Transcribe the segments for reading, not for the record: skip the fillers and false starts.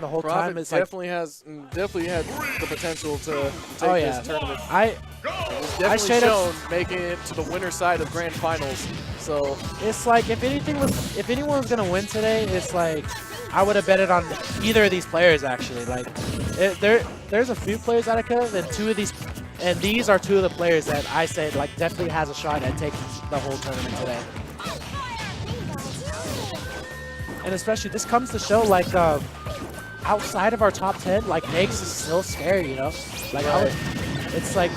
the whole Prophet time is definitely has the potential to take this tournament. It's definitely shown making it to the winner side of grand finals. So it's like if anyone was gonna win today, it's like I would have betted on either of these players actually. Like there's a few players that I could have, and these are two of the players that I said like definitely has a shot at taking the whole tournament today. And especially this comes to show like outside of our top 10, like Vegas is still scary, you know. Like it's like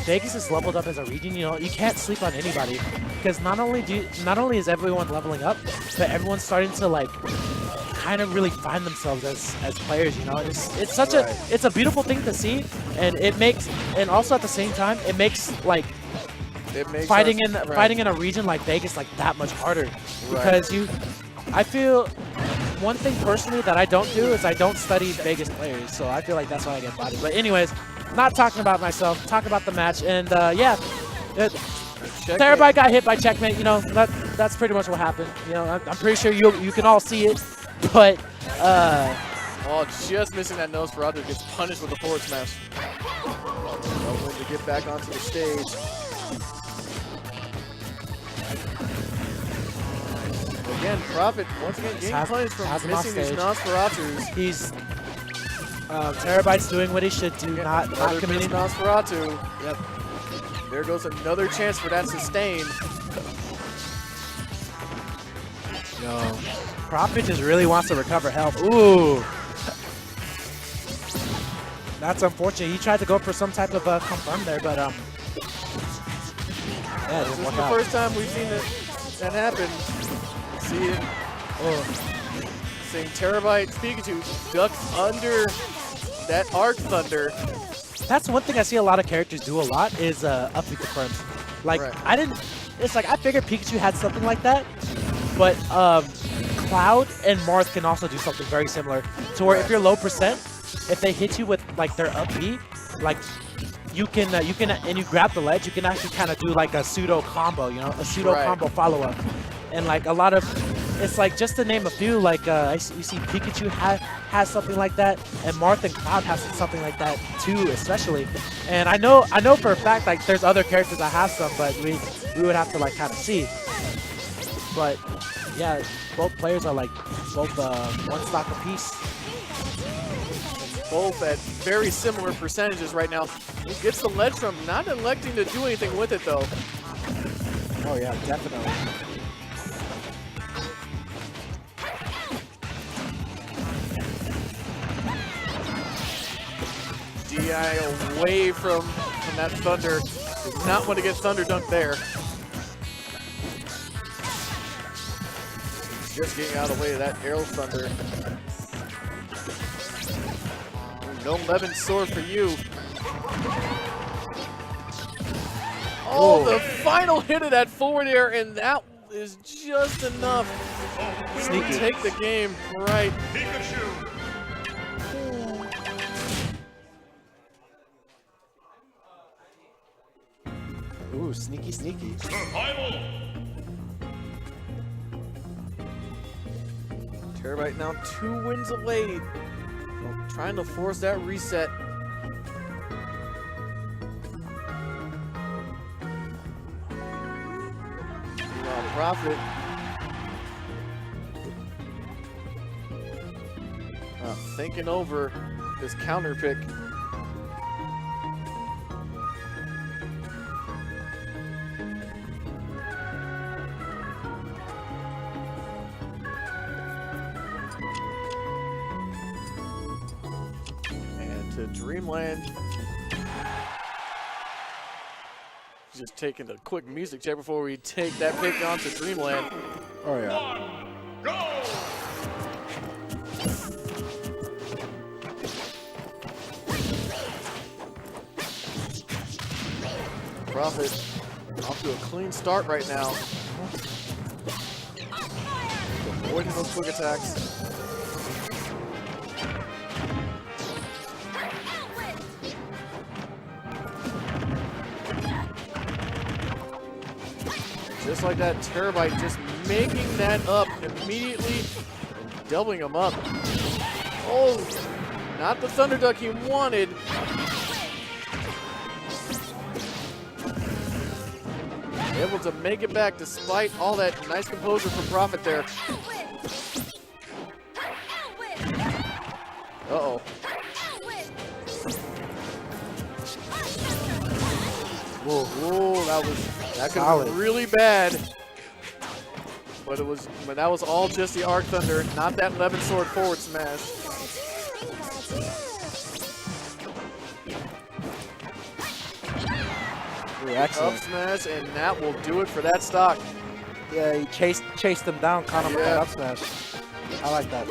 Vegas is leveled up as a region, you know. You can't sleep on anybody because not only is everyone leveling up, but everyone's starting to like kind of really find themselves as players, you know. It's such it's a beautiful thing to see, and also at the same time it makes like fighting in a region like Vegas like that much harder because I feel one thing personally that I don't do is I don't study Vegas players, so I feel like that's why I get bodied. But anyways, not talking about myself, talking about the match, and yeah, Terabite got hit by checkmate. You know, that's pretty much what happened. You know, I'm pretty sure you can all see it, but oh, just missing that Nosferatu gets punished with a forward smash. Hoping to get back onto the stage. Again, Prophet once again getting punished from missing these Nosferatus. Terabite's doing what he should do, not committing Nosferatu. Yep. There goes another chance for that sustain. No. Prophet just really wants to recover health. Ooh. That's unfortunate. He tried to go for some type of confirm there, but yeah, this is the first time we've seen that happen. See it. Seeing Terabite Pikachu duck under that Arc Thunder. That's one thing I see a lot of characters do a lot is up B confirms. Like it's like I figured Pikachu had something like that, but Cloud and Marth can also do something very similar. To where if you're low percent, if they hit you with like their up B, like you can and you grab the ledge, you can actually kind of do like a pseudo combo, you know, a pseudo combo follow up. And like a lot of, it's like just to name a few, like you see Pikachu has something like that, and Marth and Cloud has something like that too, especially. And I know for a fact like there's other characters that have some, but we would have to like kind of see. But yeah, both players are like both one stock apiece. Both at very similar percentages right now. He gets the ledge from, not electing to do anything with it though. Oh yeah, definitely. DI away from that Thunder. Does not want to get Thunder dunked there. Just getting out of the way of that Arrow Thunder. No Levin Sword for you. Oh, the final hit of that forward air, and that is just enough to take the game right. Pikachu. Ooh, sneaky, sneaky. Survival. Terabite now 2 wins away from trying to force that reset. Prophet. Thinking over this counter pick. And to Dreamland. Just taking a quick music check before we take that pick on to Dreamland. Oh yeah. Go! Prophet off to a clean start right now. Avoiding those quick attacks. Just like that, Terabite just making that up immediately and doubling them up. Not the Thunder Duck he wanted. Able to make it back despite all that nice composure from Prophet there. Uh-oh. Whoa, that could have been really bad. But that was all just the Arc Thunder, not that 11 sword forward smash. Ooh, excellent. Up smash, and that will do it for that stock. Yeah, he chased them down, caught him with that up smash. I like that.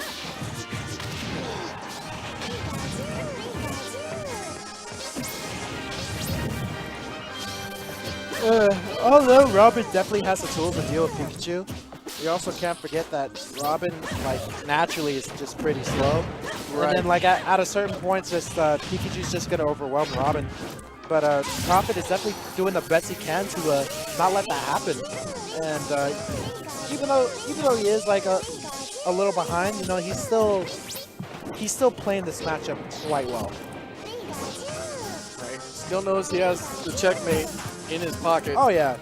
Although Robin definitely has the tools to deal with Pikachu, you also can't forget that Robin, like, naturally is just pretty slow. Right. And then, like, at a certain point, just Pikachu's just gonna overwhelm Robin. But Prophet is definitely doing the best he can to not let that happen. And even though he is like a little behind, you know, he's still playing this matchup quite well. Right. Still knows he has the checkmate in his pocket. Oh yeah.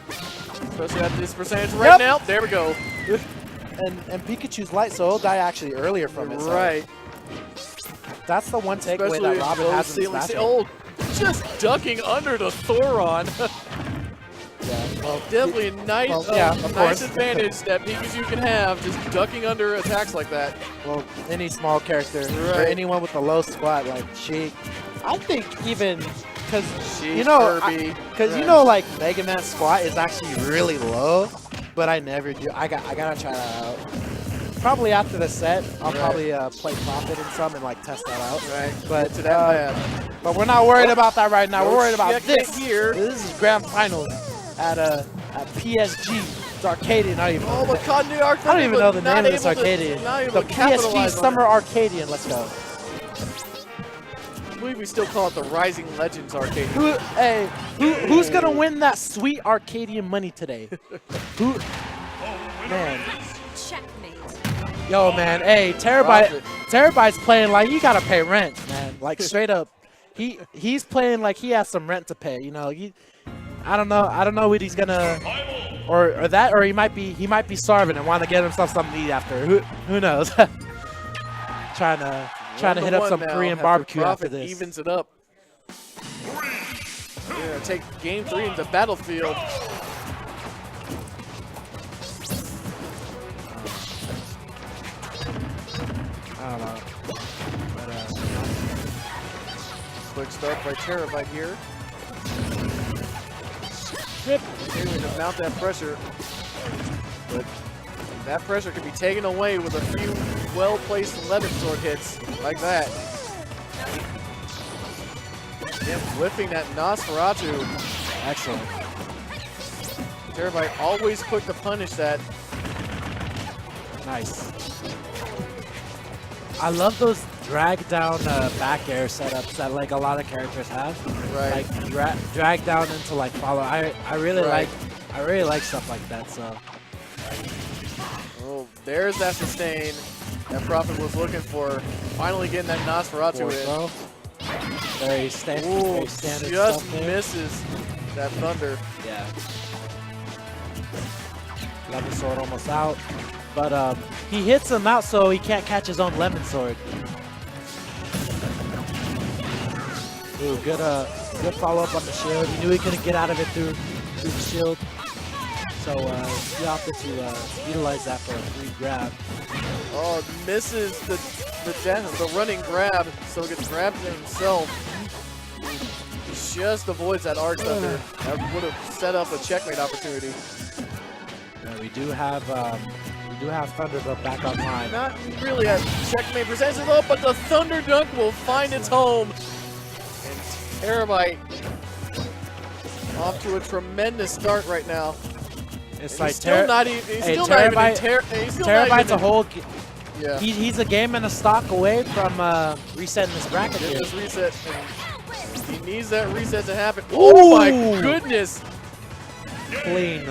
Especially at this percentage right now. There we go. And Pikachu's light, so he'll die actually earlier from it. Right. So that's the one takeaway that Robin has in this matchup. Oh, just ducking under the Thoron. Yeah, well, definitely a nice, nice advantage that Pikachu can have, just ducking under attacks like that. Well, any small character or anyone with a low squat like Sheik, I think even because you know, like Mega Man's squat is actually really low, but I never do. I gotta try that out. Probably after the set, I'll probably play Prophet in some and like test that out. Right. But we're not worried about that right now. We're worried about this here. This is grand finals at PSG. It's Arcadian. I don't even know the name of this Arcadian. The PSG Summer Arcadian. Let's go. I believe we still call it the Rising Legends Arcadian. Who's gonna win that sweet Arcadian money today? Man. Yo, man, hey, Terabite's playing like you gotta pay rent, man. Like straight up, he's playing like he has some rent to pay. You know, I don't know what he's gonna, or he might be starving and want to get himself something to eat after. Who knows? trying to hit up some Korean barbecue after this. Evens it up. We're gonna take game 3 into Battlefield. I don't know. But, quick start by Terabite here. Continuing to mount that pressure. But that pressure can be taken away with a few well-placed 11 sword hits like that. Again, whipping that Nosferatu. Excellent. Terabite always quick to punish that. Nice. I love those drag down back air setups that like a lot of characters have. Right. Like drag down into like follow. I really like stuff like that. So. Oh, there's that sustain that Prophet was looking for. Finally getting that Nosferatu in. Very standard just stuff there. Misses that Thunder. Yeah. 11 sword almost out. But he hits him out so he can't catch his own lemon sword. Ooh, good follow-up on the shield. He knew he couldn't get out of it through the shield. So he opted to utilize that for a free grab. Oh, misses the running grab, so gets grabbed himself. He just avoids that Arc Thunder. That would have set up a checkmate opportunity. Yeah, we do have Thunder Dunk back online. Not really a checkmate presents it up, but the Thunder Dunk will find its home. And Terabite off to a tremendous start right now. It's like Terabite's a whole. Yeah. He's a game and a stock away from resetting this bracket. This reset. And he needs that reset to happen. Oh my goodness! Clean.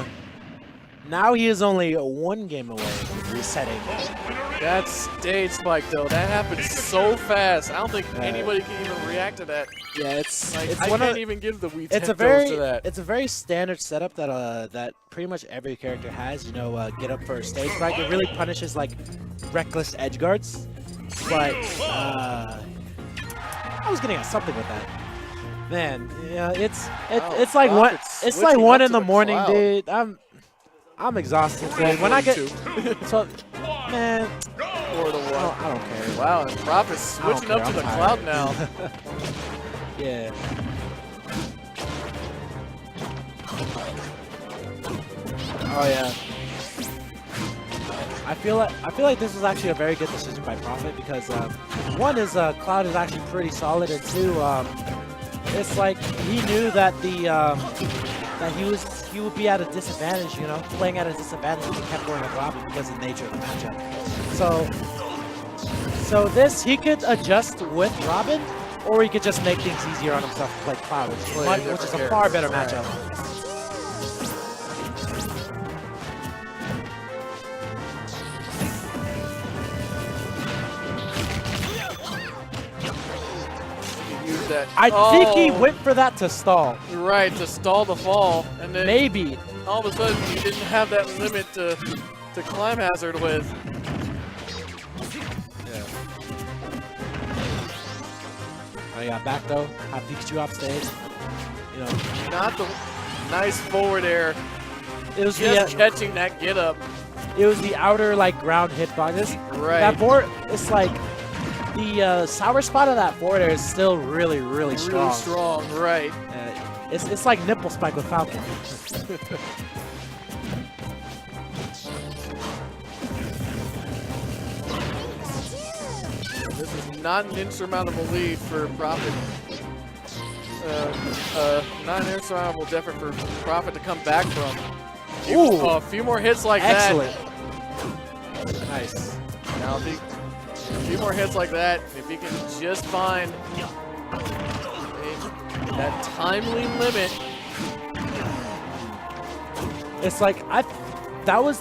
Now he is only one game away from resetting That stage spike though, that happened so fast. I don't think anybody can even react to that. Yeah, it's Like, it's I one can't of even give the Wii it's a to that. it's a very standard setup that that pretty much every character has. You know, get up for a stage strike. It really punishes like reckless edge guards. But I was getting at something with that. Man, yeah, it's like one in the morning, dude. I'm exhausted. Dude. When I get so, man, 4-1. I don't care. Wow, and Prophet switching up to the cloud now. Yeah. Oh yeah. I feel like this was actually a very good decision by Prophet because one is Cloud is actually pretty solid, and two, it's like he knew that that he would be at a disadvantage, you know, playing at a disadvantage if he kept going with Robin because of the nature of the matchup. So this he could adjust with Robin, or he could just make things easier on himself to play Cloud, which is a far better matchup. I think he went for that to stall. Right, to stall the fall, and then maybe all of a sudden he didn't have that limit to climb hazard with. Yeah. I got back though. Have Pikachu off stage. You know, not the nice forward air. It was just catching that get up. It was the outer like ground hitbox. Right. That board, it's like. The sour spot of that forward air is still really strong. Really strong, right. It's like nipple spike with Falcon. This is not an insurmountable lead for Prophet. Not an insurmountable deficit for Prophet to come back from. A few more hits like that. Nice. Now a few more hits like that, if he can just find that timely limit. It's like that was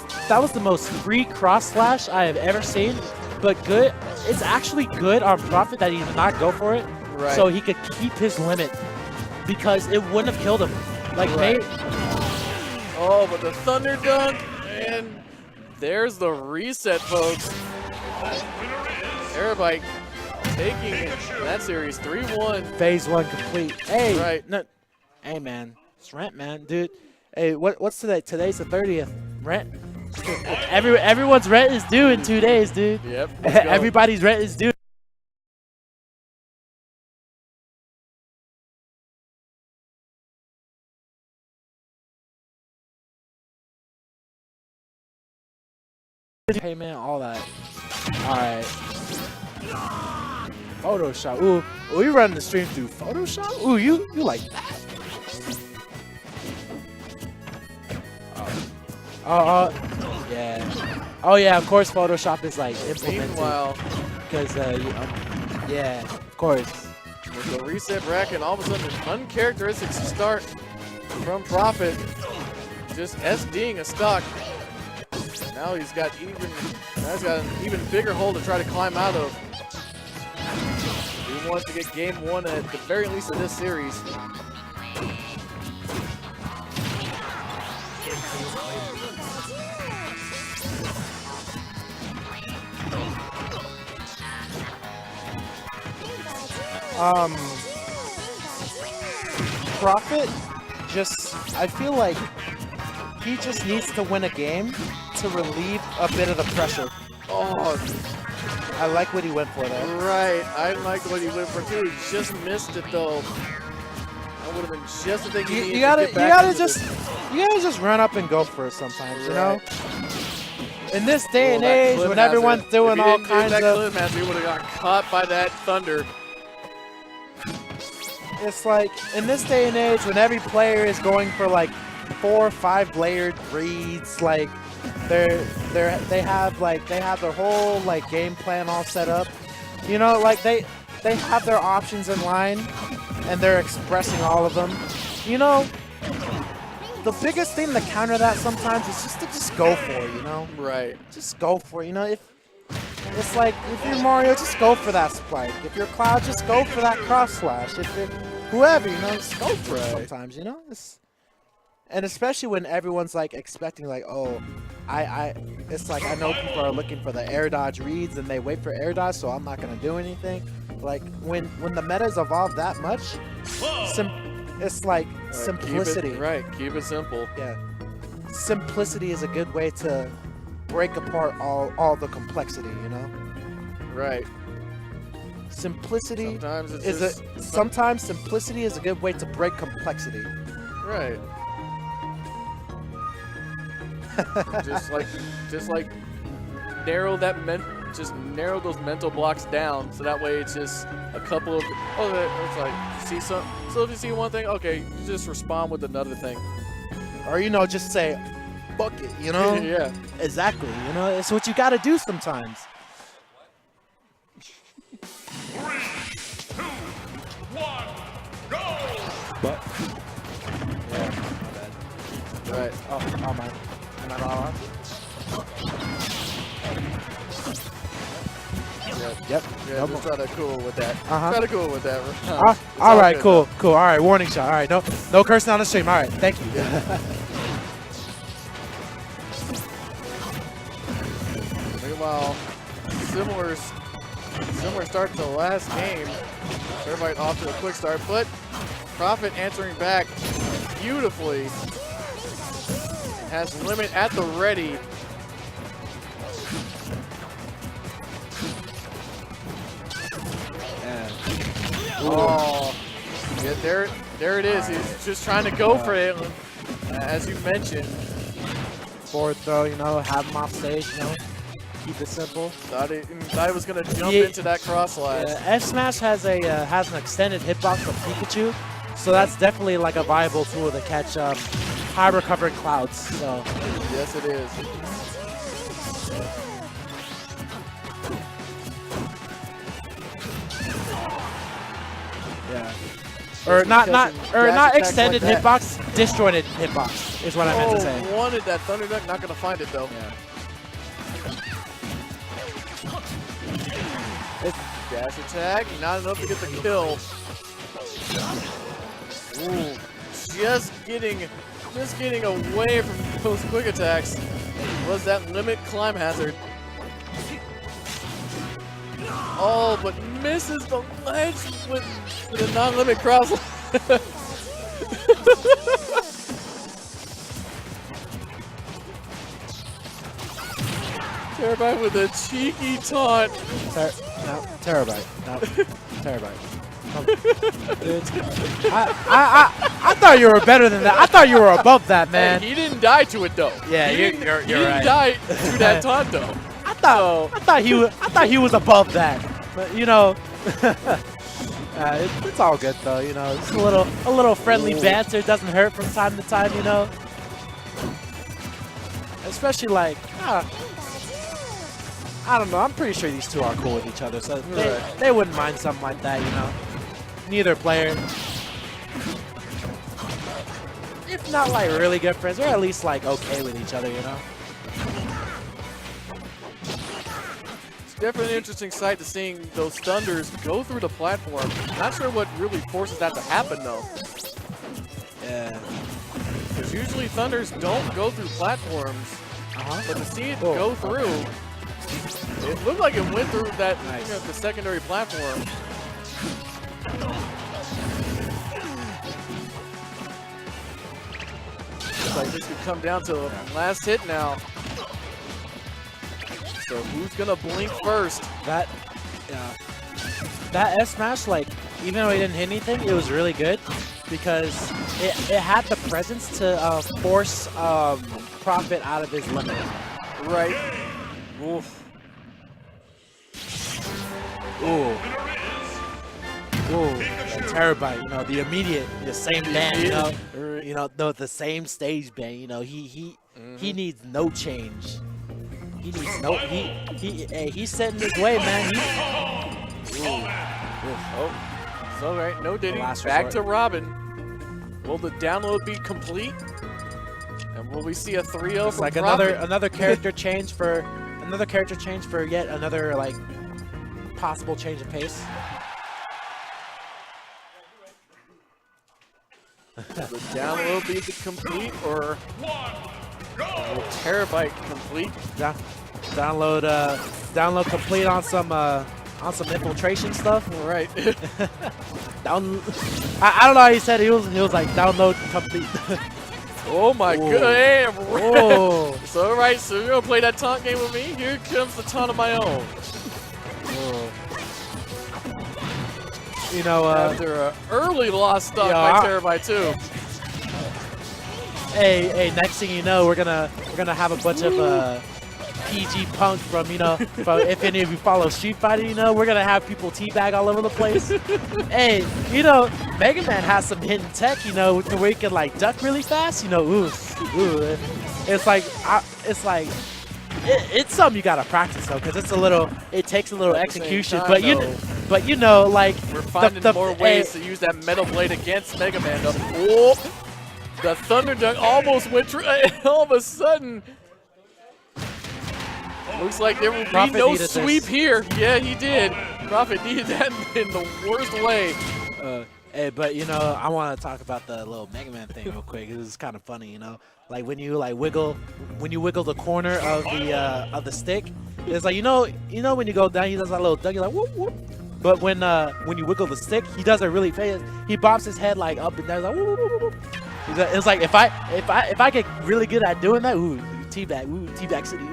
the most free cross slash I have ever seen, but good. It's actually good on Prophet that he did not go for it, so he could keep his limit because it wouldn't have killed him. Like oh, but the Thunder Dunk, and there's the reset, folks. Terabite taking that series 3-1. Phase 1 complete. Hey, right. No, hey man, it's rent, man, dude. Hey, what's today? Today's the 30th. Rent. Everyone's rent is due in 2 days, dude. Yep. Everybody's rent is due. Payment, all that. All right. Photoshop. Ooh, we running the stream through Photoshop. Ooh, you like that? Yeah. Oh yeah, of course Photoshop is like implemented. Meanwhile, because yeah, of course. With the reset bracket, all of a sudden an uncharacteristic start from Prophet, just SDing a stock. Now he's got an even bigger hole to try to climb out of. He wants to get game 1 at the very least of this series. Prophet I feel like he just needs to win a game to relieve a bit of the pressure. Oh, I like what he went for though. Right, I like what he went for too. He just missed it though. That would have been just the thing he needed. You gotta just run up and go for it sometimes, you know? In this day and age, when everyone's doing all kinds of... He would have got caught by that Thunder. It's like, in this day and age, when every player is going for like 4 or 5 layered reads, like they have their whole like game plan all set up. You know, like they have their options in line and they're expressing all of them. You know, the biggest thing to counter that sometimes is just to go for it, you know? Right. Just go for it, you know? If it's like if you're Mario, just go for that spike. If you're Cloud, just go for that cross slash. If you're whoever, you know, just go for it sometimes, you know? And especially when everyone's like expecting like, oh, it's like I know people are looking for the air dodge reads and they wait for air dodge, so I'm not gonna do anything. Like when the metas evolve that much, it's like simplicity. Keep it simple. Yeah. Simplicity is a good way to break apart all the complexity, you know? Right. Simplicity sometimes sometimes simplicity is a good way to break complexity. Right. just like narrow those mental blocks down, so that way it's just a couple of it's like see some. So if you see one thing, okay, you just respond with another thing, or you know, just say, "Fuck it," you know? Yeah. Exactly. You know, it's what you got to do sometimes. 3, 2, 1, go! But Yeah. My bad. Right. Oh man. Am I not on? Yep. Yeah, just try to cool with that. Uh-huh. Try to cool with that. All right, cool. All right, warning shot. All right, no cursing on the stream. All right, thank you. Meanwhile, similar start to the last game. Terabite off to a quick start, but Prophet answering back beautifully. Has Limit at the ready. Oh, yeah, there it is. He's just trying to go for it, as you mentioned. Forward throw, you know, have him off stage, you know, keep it simple. Thought he was gonna jump into that cross slash. F Smash has an extended hitbox from Pikachu, so that's definitely like a viable tool to catch high recovering clouds. So yes, it is. yeah. Or not extended hitbox, disjointed hitbox is what I meant to say. Wanted that Thunder Duck, not gonna find it though. Yeah. Dash attack, not enough to get the kill. Ooh, just getting away from those quick attacks. Was that Limit climb hazard? Oh, but misses the ledge with a non-limit cross. Terabite with a cheeky taunt. Terabite. No, Terabite. I thought you were better than that. I thought you were above that, man. Hey, he didn't die to it though. Yeah, you're He didn't die to that taunt though. I thought he was above that. But you know, it's all good though. You know, it's a little friendly banter doesn't hurt from time to time. You know, especially like I don't know. I'm pretty sure these two are cool with each other, so they wouldn't mind something like that. You know, neither player, if not like really good friends, or at least like okay with each other. You know. Definitely an interesting sight to seeing those Thunders go through the platform. Not sure what really forces that to happen though. Yeah. Because usually Thunders don't go through platforms. But to see it go through, it looked like it went through that the secondary platform. Looks like this could come down to the last hit now. So who's gonna blink first? That S smash, like, even though he didn't hit anything, it was really good because it had the presence to force Prophet out of his limit. Right. Oof. Ooh. Ooh. Terabite, you know, the same band, you know, the same stage band, you know, he needs no change. He needs no he's setting his way, man. Oh, it's all right. No Diddy. Back resort. to Robin. Will the download be complete? And will we see a 3-0 It's from like Prophet? another character change for another character change for yet another like possible change of pace. The download be the complete or will Terabite complete? Download complete on some infiltration stuff. Right. I don't know how he said it. He was like download complete. Oh my god. Oh. So alright, so you're gonna play that taunt game with me? Here comes the taunt of my own. You know, after an early lost stock by Terabite too. Hey, next thing you know, we're gonna have a bunch of PG punk from if any of you follow Street Fighter, we're gonna have people teabag all over the place. Hey, Mega Man has some hidden tech, to where you can like duck really fast. It's something you gotta practice though, because it takes a little execution. Time, But like we're finding more ways to use that metal blade against Mega Man. The Thunder Dunk almost went through. All of a sudden, looks like there will be no sweep here. Yeah, he did. Prophet needed that in the worst way. Hey, but I want to talk about the little Mega Man thing real quick. It's kind of funny, like when you wiggle the corner of the stick. It's like when you go down, he does that little duck. You're like whoop whoop. But when you wiggle the stick, he does it really fast. He bobs his head like up and down. Like whoop, whoop, whoop, whoop. It's like if I get really good at doing that, teabag city,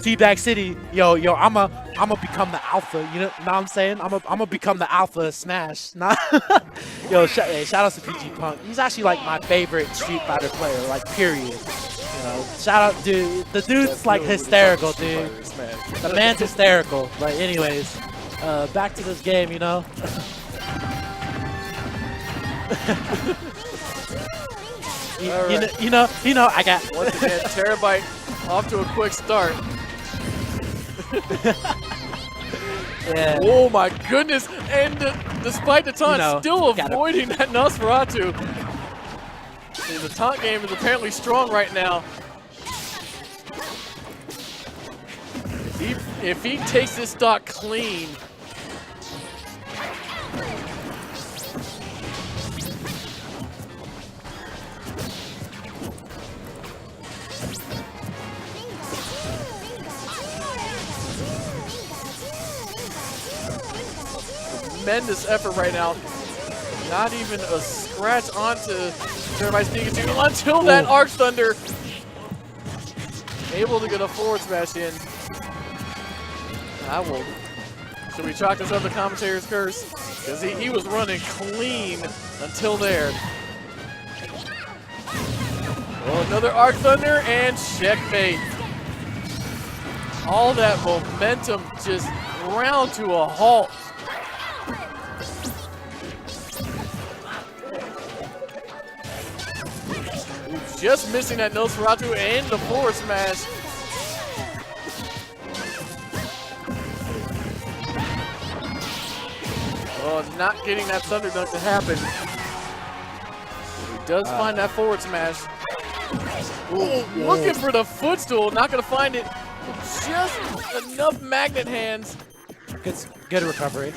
teabag city, yo, I'ma become the alpha. You know what I'm saying? I'ma become the alpha smash. Yo, shout out to PG Punk. He's actually like my favorite Street Fighter player, like period. Shout out, dude. The dude's like hysterical, dude. The man's hysterical. But anyways, back to this game, Right. I got once again Terabite off to a quick start. Yeah. Oh my goodness! And despite the taunt, still avoiding that Nosferatu. See, the taunt game is apparently strong right now. If he takes this stock clean. Tremendous effort right now. Not even a scratch onto Terabite's Pikachu until that Arc Thunder. Able to get a forward smash in. Should we chalk this up to commentator's curse? Because he was running clean until there. Oh, another Arc Thunder and checkmate. All that momentum just ground to a halt. Just missing that Nosferatu and the forward smash. Oh, not getting that Thunder Dunk to happen. He does find that forward smash. Looking for the footstool, not gonna find it. Just enough magnet hands. Good recovery.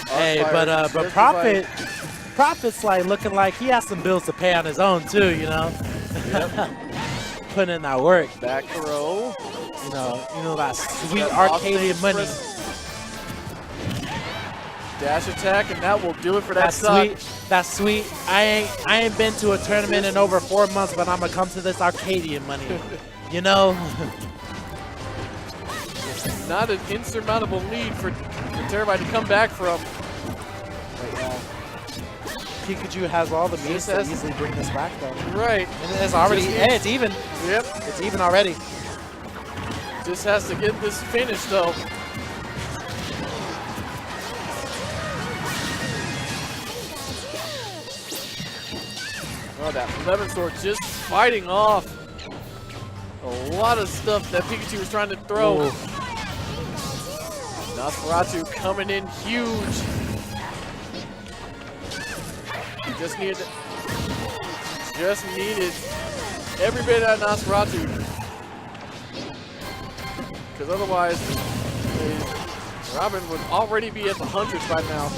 Hey, but Prophet's like looking like he has some bills to pay on his own too, Yep. Putting in that work. Back throw. That sweet Arcadian money. Dash attack, and that will do it for that stock. That's sweet. I ain't been to a tournament in over 4 months, but I'm gonna come to this Arcadian money. Not an insurmountable lead for Terabite to come back from. Right now, Pikachu has all the means to easily bring this back, though. Right. And it's already, it's even. Yep. It's even already. Just has to get this finished, though. Oh, that Lemon Sword just fighting off a lot of stuff that Pikachu was trying to throw. Nosferatu coming in huge. He just needed to Just needed every bit of that Nosferatu. Because otherwise, Robin would already be at the hundreds by now.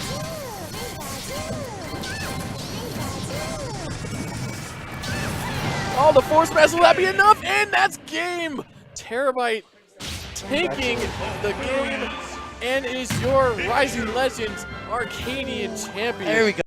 Oh, the force mass, will that be enough? And that's game! Terabite taking the game and is your Rising Legends Arcadian champion. There we go.